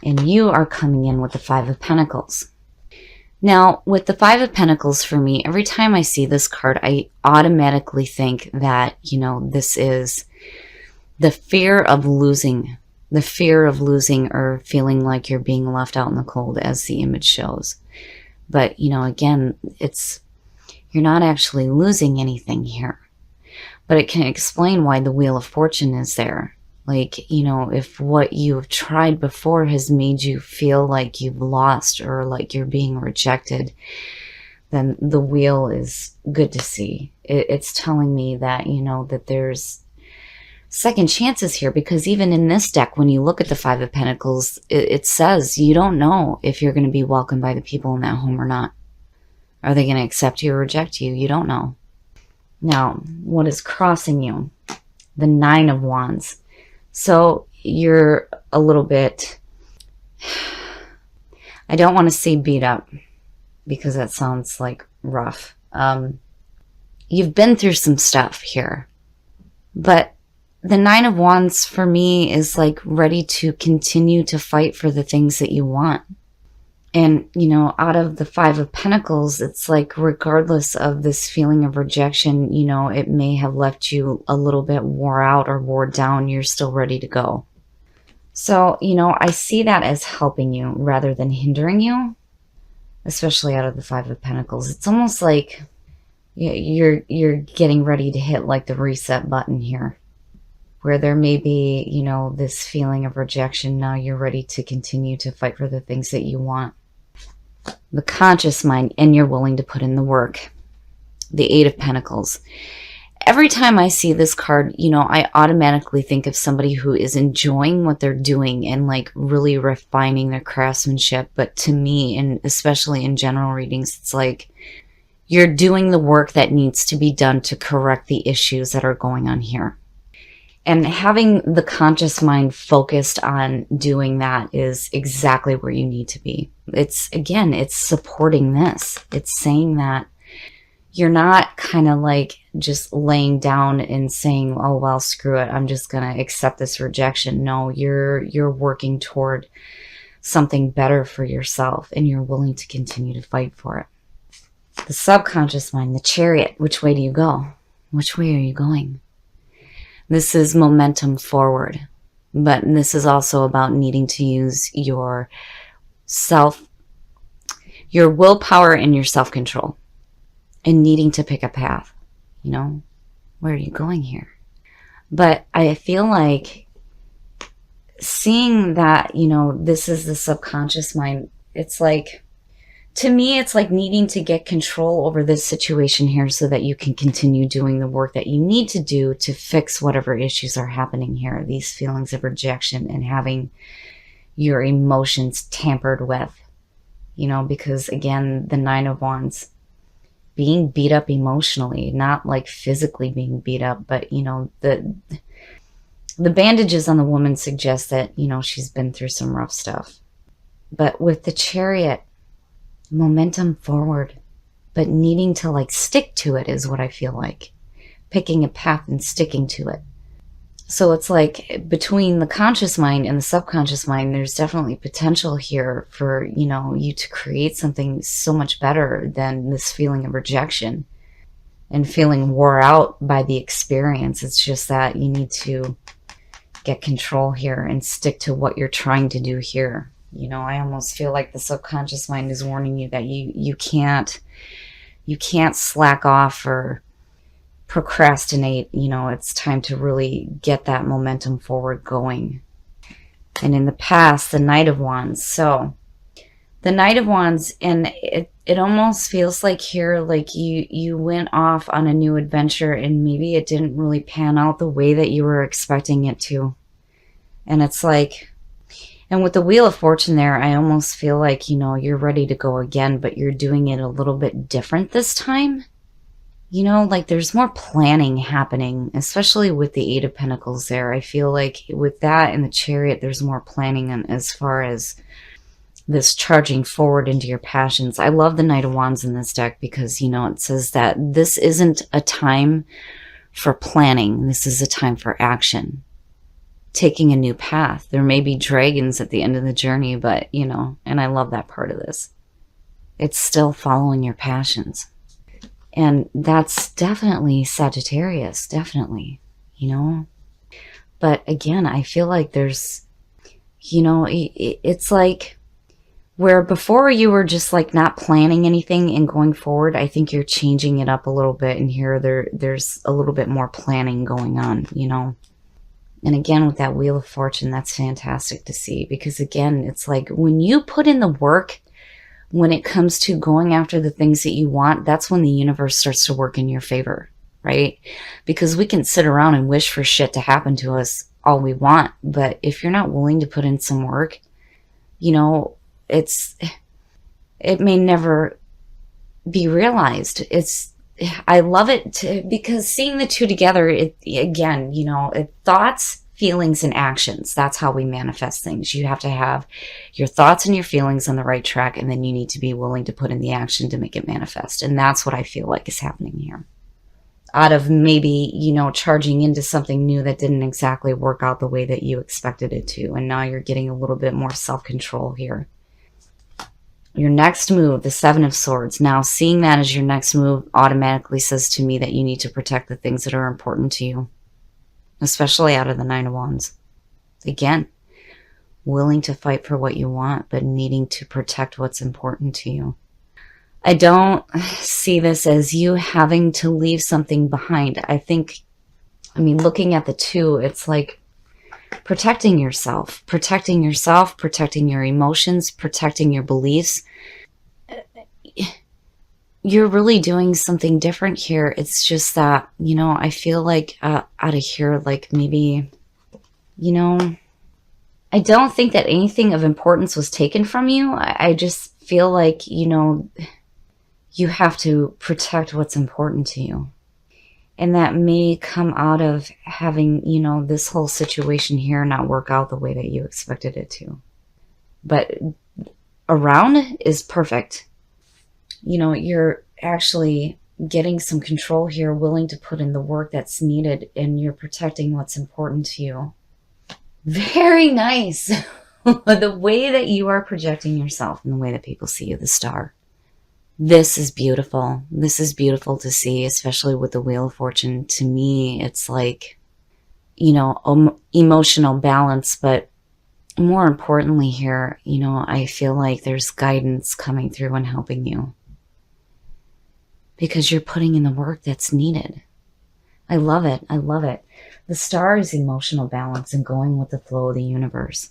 and you are coming in with the Five of Pentacles. Now, with the Five of Pentacles, for me, every time I see this card, I automatically think that, you know, this is the fear of losing or feeling like you're being left out in the cold, as the image shows. But, you know, again, you're not actually losing anything here. But it can explain why the Wheel of Fortune is there. Like, you know, if what you've tried before has made you feel like you've lost or like you're being rejected, then the wheel is good to see. It's telling me that, you know, that there's second chances here, because even in this deck, when you look at the Five of Pentacles, it says you don't know if you're going to be welcomed by the people in that home or not. Are they going to accept you or reject you? You don't know. Now, what is crossing you? The Nine of Wands. So you're a little bit, I don't want to say beat up, because that sounds like rough. You've been through some stuff here, but the Nine of Wands for me is like ready to continue to fight for the things that you want. And, you know, out of the Five of Pentacles, it's like regardless of this feeling of rejection, you know, it may have left you a little bit wore out or wore down. You're still ready to go. So, you know, I see that as helping you rather than hindering you, especially out of the Five of Pentacles. It's almost like you're getting ready to hit like the reset button here, where there may be, you know, this feeling of rejection. Now you're ready to continue to fight for the things that you want. The conscious mind, and you're willing to put in the work. The Eight of Pentacles. Every time I see this card, you know, I automatically think of somebody who is enjoying what they're doing and like really refining their craftsmanship. But to me, and especially in general readings, it's like you're doing the work that needs to be done to correct the issues that are going on here. And having the conscious mind focused on doing that is exactly where you need to be. It's, again, it's supporting this. It's saying that you're not kind of like just laying down and saying, oh, well, screw it, I'm just going to accept this rejection. No, you're working toward something better for yourself, and you're willing to continue to fight for it. The subconscious mind, the Chariot, which way do you go? Which way are you going? This is momentum forward, but this is also about needing to use your willpower and your self-control, and needing to pick a path. You know, where are you going here? But I feel like seeing that, you know, this is the subconscious mind, it's like, to me, it's like needing to get control over this situation here so that you can continue doing the work that you need to do to fix whatever issues are happening here. These feelings of rejection and having your emotions tampered with, you know, because again, the Nine of Wands, being beat up emotionally, not like physically being beat up, but, you know, the bandages on the woman suggest that, you know, she's been through some rough stuff. But with the Chariot, momentum forward, but needing to like stick to it is what I feel like. Picking a path and sticking to it. So it's like between the conscious mind and the subconscious mind, there's definitely potential here for, you know, you to create something so much better than this feeling of rejection and feeling wore out by the experience. It's just that you need to get control here and stick to what you're trying to do here. You know, I almost feel like the subconscious mind is warning you that you can't slack off or procrastinate. You know, it's time to really get that momentum forward going. And in the past, the Knight of Wands. So the Knight of Wands, and it almost feels like here, like you went off on a new adventure and maybe it didn't really pan out the way that you were expecting it to. And it's like, and with the Wheel of Fortune there, I almost feel like, you know, you're ready to go again, but you're doing it a little bit different this time. You know, like there's more planning happening, especially with the Eight of Pentacles there. I feel like with that and the Chariot, there's more planning as far as this charging forward into your passions. I love the Knight of Wands in this deck because, you know, it says that this isn't a time for planning. This is a time for action. taking a new path. There may be dragons at the end of the journey, but, you know, and I love that part of this. It's still following your passions. And that's definitely Sagittarius, definitely, you know. But again, I feel like there's, you know, it's like where before you were just like not planning anything and going forward, I think you're changing it up a little bit. And here there's a little bit more planning going on, you know. And again, with that Wheel of Fortune, that's fantastic to see. Because again, it's like when you put in the work, when it comes to going after the things that you want, that's when the universe starts to work in your favor, right? Because we can sit around and wish for shit to happen to us all we want. But if you're not willing to put in some work, you know, it may never be realized. I love it because seeing the two together, again, you know, thoughts, feelings, and actions. That's how we manifest things. You have to have your thoughts and your feelings on the right track, and then you need to be willing to put in the action to make it manifest. And that's what I feel like is happening here. Out of maybe, you know, charging into something new that didn't exactly work out the way that you expected it to. And now you're getting a little bit more self-control here. Your next move, the Seven of Swords. Now, seeing that as your next move automatically says to me that you need to protect the things that are important to you, especially out of the Nine of Wands. Again, willing to fight for what you want, but needing to protect what's important to you. I don't see this as you having to leave something behind. I mean, looking at the two, it's like protecting yourself, protecting your emotions, protecting your beliefs. You're really doing something different here. It's just that, you know, I feel like out of here, like maybe, you know, I don't think that anything of importance was taken from you. I just feel like, you know, you have to protect what's important to you. And that may come out of having, you know, this whole situation here not work out the way that you expected it to. But around is perfect. You know, you're actually getting some control here, willing to put in the work that's needed, and you're protecting what's important to you. Very nice. The way that you are projecting yourself and the way that people see you, the star. This is beautiful. This is beautiful to see, especially with the Wheel of Fortune. To me, it's like, you know, emotional balance, but more importantly here, you know, I feel like there's guidance coming through and helping you because you're putting in the work that's needed. I love it. I love it. The star is emotional balance and going with the flow of the universe,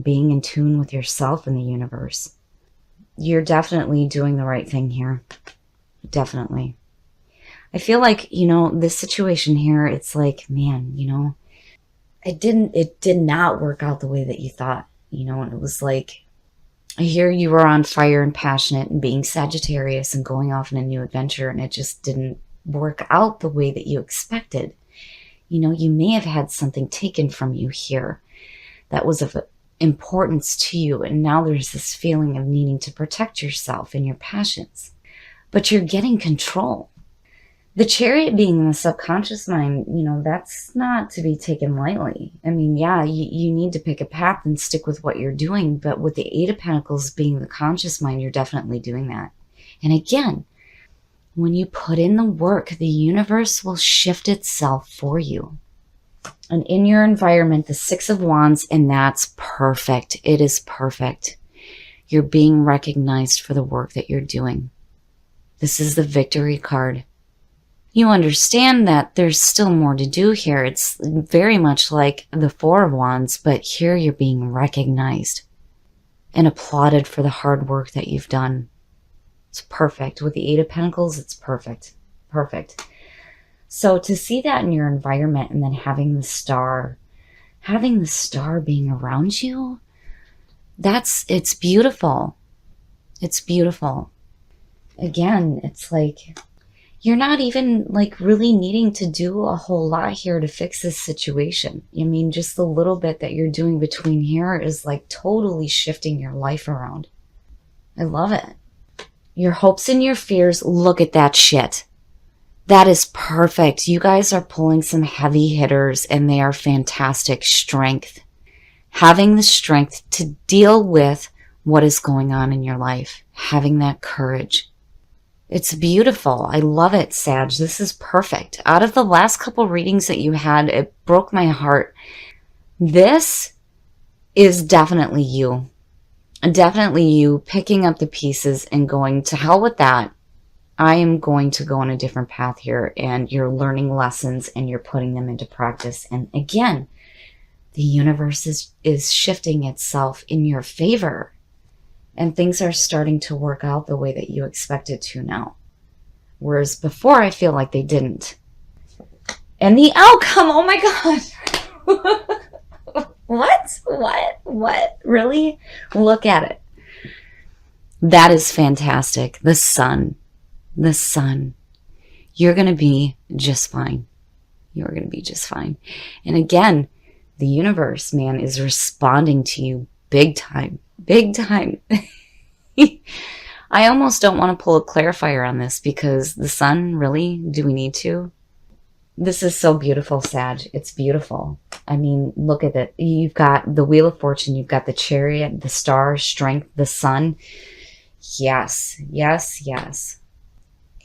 being in tune with yourself and the universe. You're definitely doing the right thing here. Definitely. I feel like, you know, this situation here, it's like, man, you know, it did not work out the way that you thought, you know, and it was like, here you were on fire and passionate and being Sagittarius and going off on a new adventure, and it just didn't work out the way that you expected. You know, you may have had something taken from you here that was of importance to you, and now there's this feeling of needing to protect yourself and your passions, but you're getting control. The Chariot being in the subconscious mind, you know, that's not to be taken lightly. I mean, yeah, you need to pick a path and stick with what you're doing, but with the Eight of Pentacles being the conscious mind, you're definitely doing that. And again, when you put in the work, the universe will shift itself for you. And in your environment, the Six of Wands, and that's perfect. It is perfect. You're being recognized for the work that you're doing. This is the Victory card. You understand that there's still more to do here. It's very much like the Four of Wands, but here you're being recognized and applauded for the hard work that you've done. It's perfect. With the Eight of Pentacles, it's perfect. Perfect. So to see that in your environment and then having the star being around you, it's beautiful. It's beautiful. Again, it's like you're not even like really needing to do a whole lot here to fix this situation. I mean, just the little bit that you're doing between here is like totally shifting your life around. I love it. Your hopes and your fears, look at that shit. That is perfect. You guys are pulling some heavy hitters and they are fantastic. Strength. Having the strength to deal with what is going on in your life. Having that courage. It's beautiful. I love it, Sag. This is perfect. Out of the last couple readings that you had, it broke my heart. This is definitely you. Definitely you picking up the pieces and going, to hell with that. I am going to go on a different path here, and you're learning lessons and you're putting them into practice. And again, the universe is shifting itself in your favor, and things are starting to work out the way that you expect it to now. Whereas before, I feel like they didn't. And the outcome, oh my God. What? Really? Look at it. That is fantastic. The sun. You're going to be just fine. You're going to be just fine. And again, the universe, man, is responding to you big time. I almost don't want to pull a clarifier on this, because the sun, really? Do we need to? This is so beautiful, Sag. It's beautiful. I mean, look at it. You've got the Wheel of Fortune. You've got the Chariot, the Star, Strength, the Sun. Yes.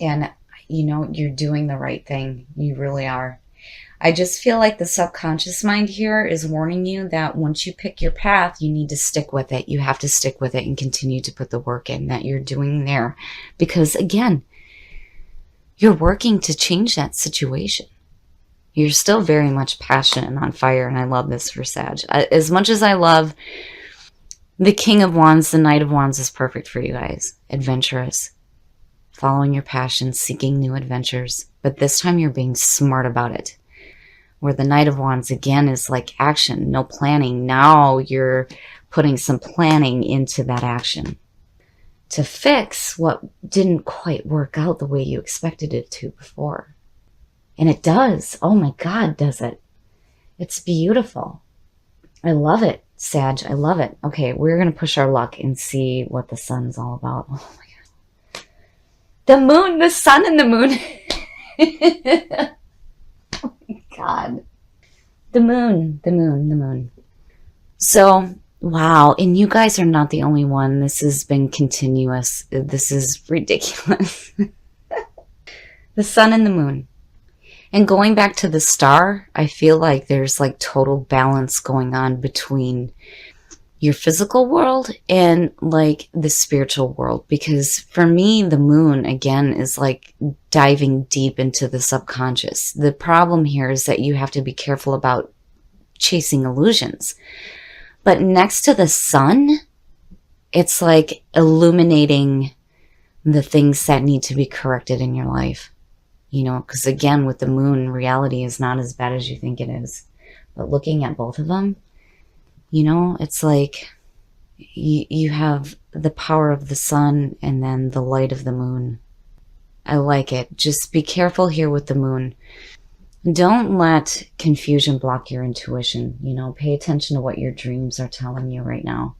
And, you're doing the right thing. You really are. I just feel like the subconscious mind here is warning you that once you pick your path, you need to stick with it. You have to stick with it and continue to put the work in that you're doing there. Because, again, you're working to change that situation. You're still very much passionate and on fire, and I love this for Sag. As much as I love the King of Wands, the Knight of Wands is perfect for you guys. Adventurous. Following your passion, seeking new adventures. But this time you're being smart about it. Where the Knight of Wands, again, is like action, no planning. Now you're putting some planning into that action to fix what didn't quite work out the way you expected it to before. And it does. Oh my God, does it? It's beautiful. I love it, Sag. I love it. Okay, we're going to push our luck and see what the sun's all about. Oh my God. The moon, the sun and the moon. Oh my God. The moon. So, wow. And you guys are not the only one. This has been continuous. This is ridiculous. The sun and the moon. And going back to the star, I feel like there's like total balance going on between your physical world and like the spiritual world. Because for me, the moon, again, is like diving deep into the subconscious. The problem here is that you have to be careful about chasing illusions. But next to the sun, it's like illuminating the things that need to be corrected in your life. Because again, with the moon, reality is not as bad as you think it is. But looking at both of them, it's like you have the power of the sun and then the light of the moon. I like it. Just be careful here with the moon. Don't let confusion block your intuition. Pay attention to what your dreams are telling you right now.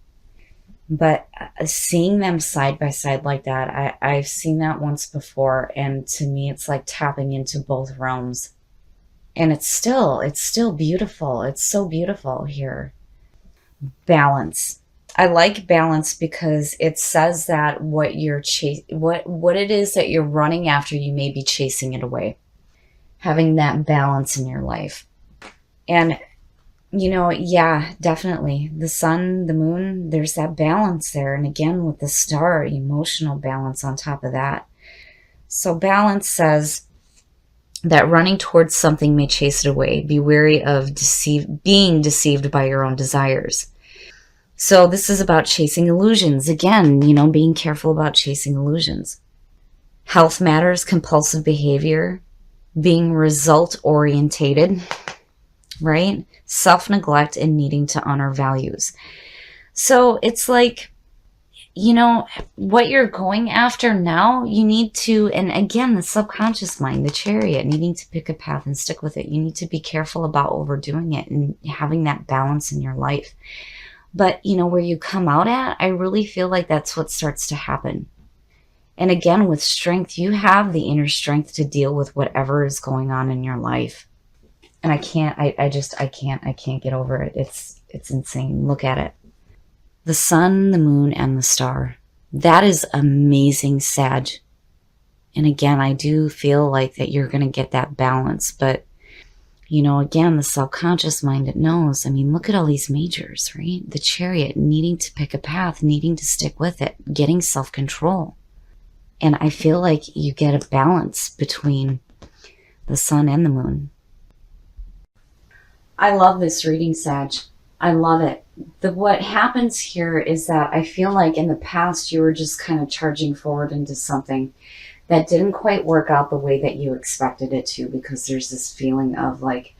But seeing them side by side like that, I've seen that once before. And to me, it's like tapping into both realms. And it's still beautiful. It's so beautiful here. Balance. I like balance because it says that what it is that you're running after, you may be chasing it away. Having that balance in your life. And, yeah, definitely. The sun, the moon, there's that balance there. And again, with the star, emotional balance on top of that. So balance says that running towards something may chase it away. Be wary of being deceived by your own desires. So this is about chasing illusions. Again, being careful about chasing illusions. Health matters, compulsive behavior, being result-orientated, right? Self-neglect and needing to honor values. So it's like, what you're going after now, you need to, and again, the subconscious mind, the Chariot, needing to pick a path and stick with it. You need to be careful about overdoing it and having that balance in your life. But, where you come out at, I really feel like that's what starts to happen. And again, with strength, you have the inner strength to deal with whatever is going on in your life. And I can't, I can't get over it. It's insane. Look at it. The sun, the moon, and the star. That is amazing, Sag. And again, I do feel like that you're going to get that balance. But, you know, again, the subconscious mind, it knows. I mean, look at all these majors, right? The Chariot, needing to pick a path, needing to stick with it, getting self-control. And I feel like you get a balance between the sun and the moon. I love this reading, Sag. I love it. What happens here is that I feel like in the past you were just kind of charging forward into something that didn't quite work out the way that you expected it to, because there's this feeling of like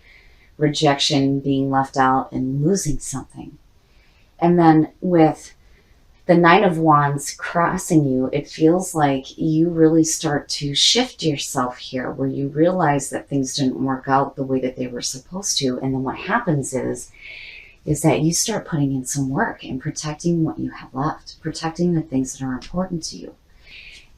rejection, being left out, and losing something. And then with the Nine of Wands crossing you, it feels like you really start to shift yourself here, where you realize that things didn't work out the way that they were supposed to. And then what happens is that you start putting in some work and protecting what you have left, protecting the things that are important to you.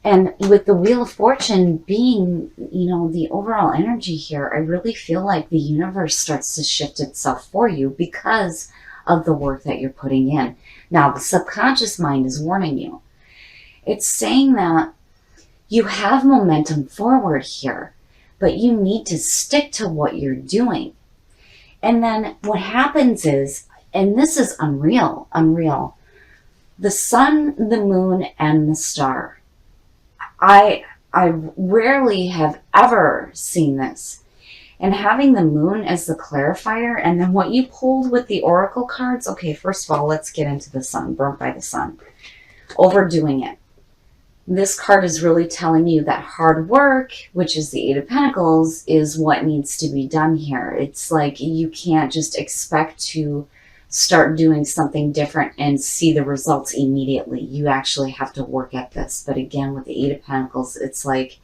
And with the Wheel of Fortune being, you know, the overall energy here, I really feel like the universe starts to shift itself for you because of the work that you're putting in. Now, the subconscious mind is warning you. It's saying that you have momentum forward here, but you need to stick to what you're doing. And then what happens is, and this is unreal, the sun, the moon, and the star. I rarely have ever seen this. And having the moon as the clarifier, and then what you pulled with the oracle cards. Okay, first of all, let's get into the sun, burnt by the sun. Overdoing it. This card is really telling you that hard work, which is the Eight of Pentacles, is what needs to be done here. It's like you can't just expect to start doing something different and see the results immediately. You actually have to work at this. But again, with the Eight of Pentacles, it's like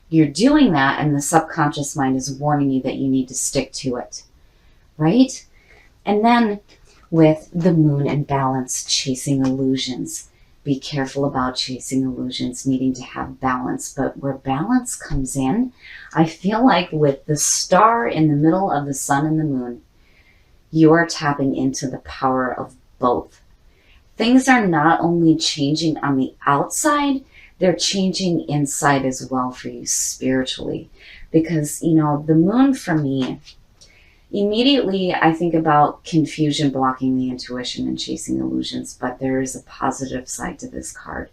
you're doing that and the subconscious mind is warning you that you need to stick to it, right? And then with the moon and balance, chasing illusions. Be careful about chasing illusions, needing to have balance. But where balance comes in, I feel like with the star in the middle of the sun and the moon, you are tapping into the power of both. Things are not only changing on the outside, they're changing inside as well for you spiritually. Because, you know, the moon for me, immediately I think about confusion blocking the intuition and chasing illusions, but there is a positive side to this card.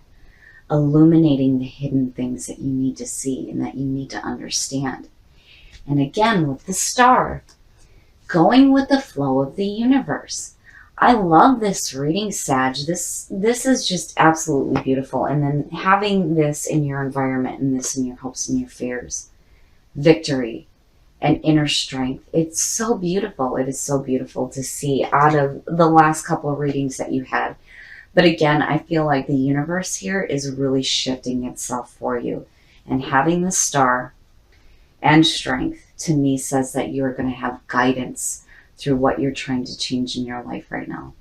Illuminating the hidden things that you need to see and that you need to understand. And again, with the star, going with the flow of the universe. I love this reading, Sag. This is just absolutely beautiful. And then having this in your environment and this in your hopes and your fears. Victory and inner strength. It's so beautiful. It is so beautiful to see out of the last couple of readings that you had. But again, I feel like the universe here is really shifting itself for you. And having the star and strength, to me, says that you're going to have guidance through what you're trying to change in your life right now.